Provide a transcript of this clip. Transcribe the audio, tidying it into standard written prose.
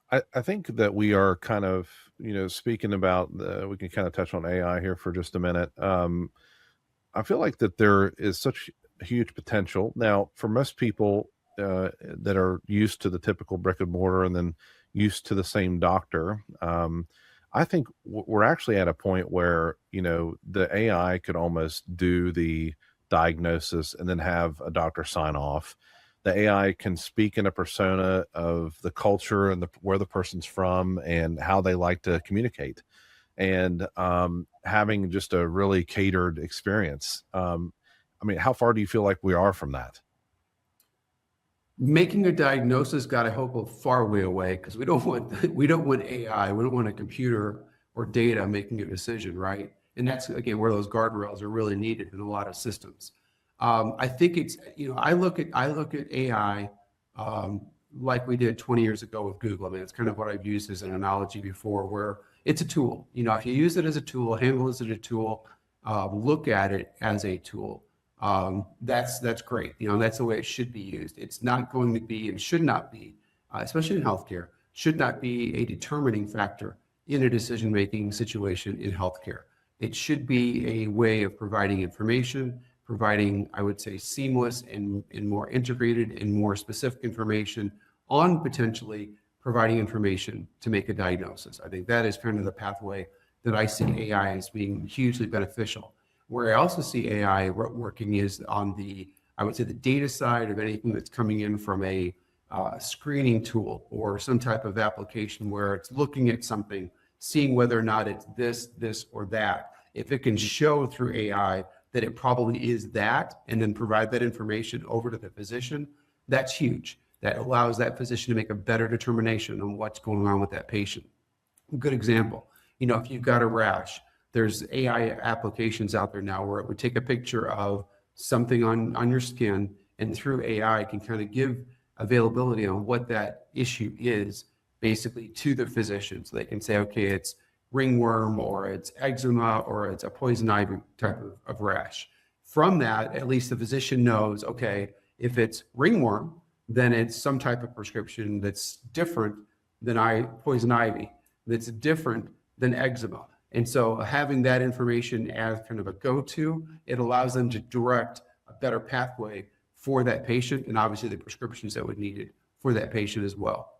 I think that we are kind of, speaking about we can kind of touch on AI here for just a minute. I feel like that there is such huge potential. Now, for most people that are used to the typical brick and mortar and then used to the same doctor, I think we're actually at a point where, the AI could almost do the diagnosis and then have a doctor sign off. The AI can speak in a persona of the culture and where the person's from and how they like to communicate and having just a really catered experience. I mean, how far do you feel like we are from that? Making a diagnosis, God, I hope a far way away because we don't want we don't want AI, we don't want a computer or data making a decision, right? And that's again where those guardrails are really needed in a lot of systems. I think it's I look at AI like we did 20 years ago with Google. I mean, it's kind of what I've used as an analogy before, where it's a tool. If you use it as a tool, handle it as a tool, look at it as a tool. That's great. That's the way it should be used. It's not going to be and should not be, especially in healthcare, should not be a determining factor in a decision-making situation in healthcare. It should be a way of providing information, providing, I would say, seamless and more integrated and more specific information on potentially providing information to make a diagnosis. I think that is kind of the pathway that I see AI as being hugely beneficial. Where I also see AI working is on I would say, the data side of anything that's coming in from a screening tool or some type of application where it's looking at something, seeing whether or not it's this, or that. If it can show through AI that it probably is that, and then provide that information over to the physician, that's huge. That allows that physician to make a better determination on what's going on with that patient. A good example, if you've got a rash, there's AI applications out there now where it would take a picture of something on your skin, and through AI can kind of give availability on what that issue is basically to the physician. So they can say, okay, it's ringworm or it's eczema or it's a poison ivy type of rash. From that, at least the physician knows, okay, if it's ringworm, then it's some type of prescription that's different than poison ivy, that's different than eczema. And so having that information as kind of a go-to, it allows them to direct a better pathway for that patient and obviously the prescriptions that would need it for that patient as well.